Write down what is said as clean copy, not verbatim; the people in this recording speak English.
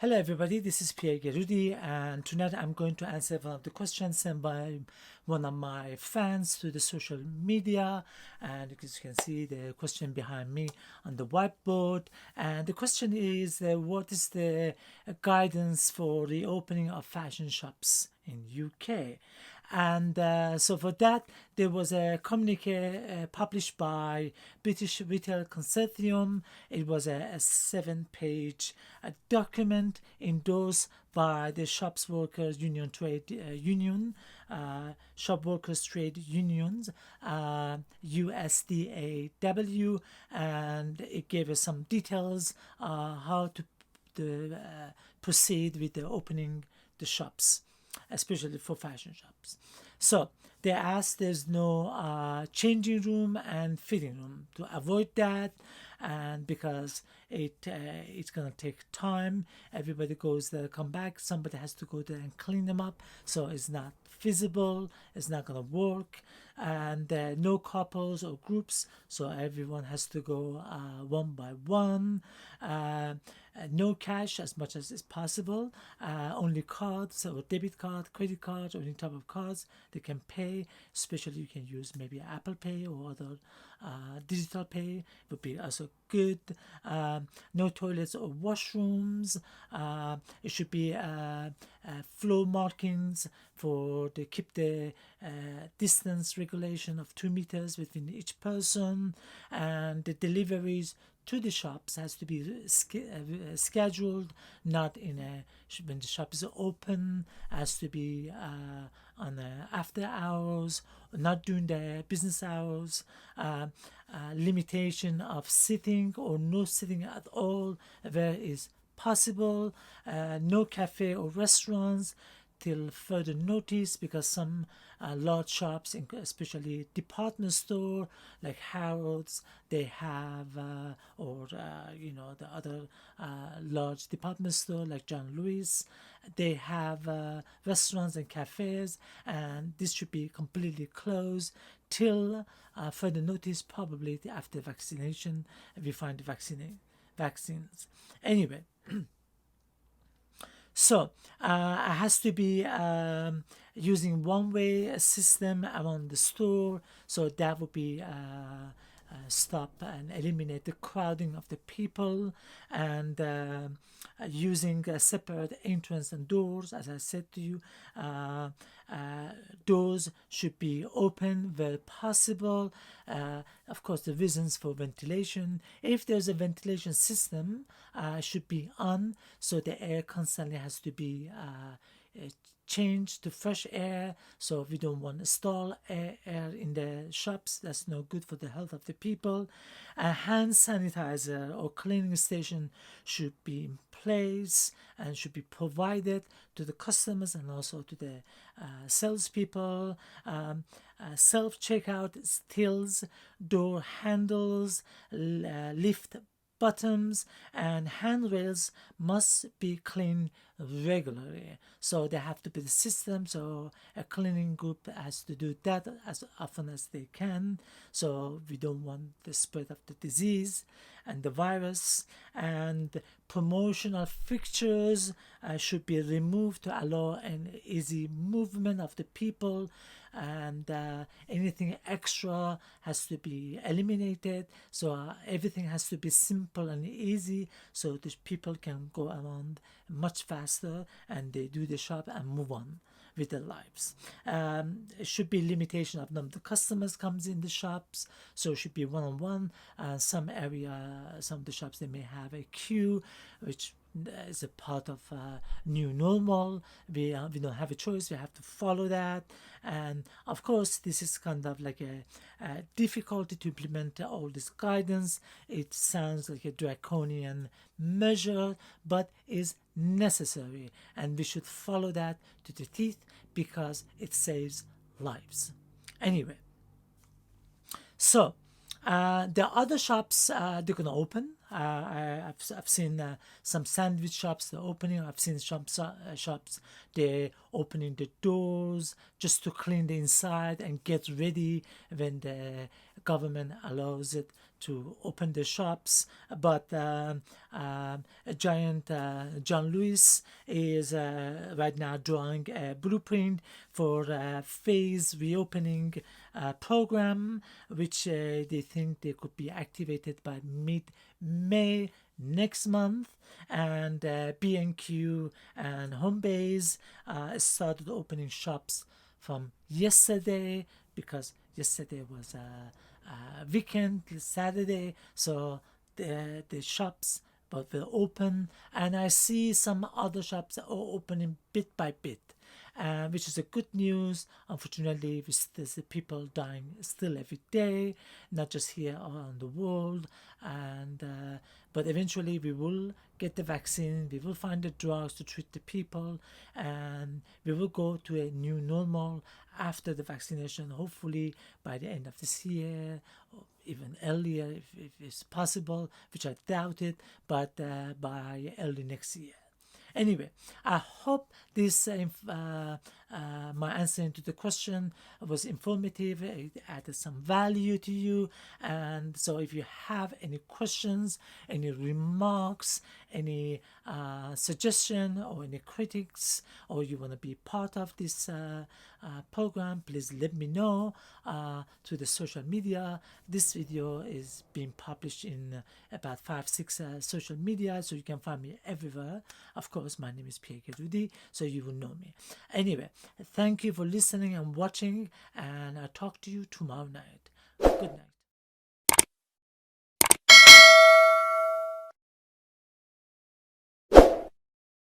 Hello everybody, this is Pierre Gerudi, and tonight I'm going to answer one of the questions sent by one of my fans to the social media. And as you can see the question behind me on the whiteboard, and the question is what is the guidance for the opening of fashion shops in UK? And so for that, there was a communique published by British Retail Consortium. It was a 7-page document endorsed by the Shops Workers Union Trade Union, Shop Workers Trade Unions, USDAW, and it gave us some details how to proceed with the opening the shops, especially for fashion shops. So they asked there's no changing room and fitting room to avoid that, and because it's gonna take time, everybody goes there, come back, somebody has to go there and clean them up, so it's not feasible, it's not gonna work, and no couples or groups, so everyone has to go one by one. No cash as much as is possible, only cards or debit card, credit card, or any type of cards they can pay, especially you can use maybe Apple Pay or other digital pay would be also good. No toilets or washrooms. It should be floor markings for to keep the distance regulation of 2 meters between each person, and the deliveries to the shops has to be scheduled, not in a when the shop is open, has to be on after hours, not during the business hours. Limitation of sitting or no sitting at all where is possible. No cafe or restaurants till further notice, because some large shops, especially department store like Harrods, they have the other large department store like John Lewis, they have restaurants and cafes, and this should be completely closed till further notice, probably after vaccination, we find the vaccines. Anyway, so it has to be using one-way system around the store, so that would be stop and eliminate the crowding of the people, and using a separate entrance and doors. As I said to you, doors should be open where possible. Of course, the reasons for ventilation, if there's a ventilation system, should be on, so the air constantly has to be change to fresh air, so we don't want to stall air in the shops. That's no good for the health of the people. A hand sanitizer or cleaning station should be in place and should be provided to the customers and also to the salespeople. Self-checkout stills, door handles, lift bottoms, and handrails must be cleaned regularly, so they have to be the system, so a cleaning group has to do that as often as they can, so we don't want the spread of the disease and the virus. And promotional fixtures should be removed to allow an easy movement of the people, and anything extra has to be eliminated, so everything has to be simple and easy, so the people can go around much faster and they do the shop and move on with their lives. It should be limitation of number of customers comes in the shops, so it should be one-on-one. Some of the shops, they may have a queue, which is a part of new normal. We don't have a choice, we have to follow that. And of course, this is kind of like a difficulty to implement all this guidance. It sounds like a draconian measure, but is necessary, and we should follow that to the teeth because it saves lives. Anyway, so the other shops, they're gonna open. I've seen some sandwich shops they're opening. I've seen shops they're opening the doors just to clean the inside and get ready when the government allows it to open the shops, but a giant John Lewis is right now drawing a blueprint for a phase reopening program, which they think they could be activated by mid-May next month. And B&Q and Homebase started opening shops from yesterday, because yesterday was a weekend, Saturday, so the shops but were open, and I see some other shops are opening bit by bit, which is a good news. Unfortunately, there's people dying still every day, not just here around the world, and but eventually we will get the vaccine, we will find the drugs to treat the people, and we will go to a new normal after the vaccination, hopefully by the end of this year, or even earlier if it's possible, which I doubt it, but by early next year. Anyway, I hope this my answer to the question was informative. It added some value to you. And so if you have any questions, any remarks, any suggestion or any critics, or you want to be part of this program, please let me know through the social media. This video is being published in about 5-6 social media, so you can find me everywhere. Of course, my name is Pierre Kedudi, so you will know me. Anyway, thank you for listening and watching, and I'll talk to you tomorrow night. Good night.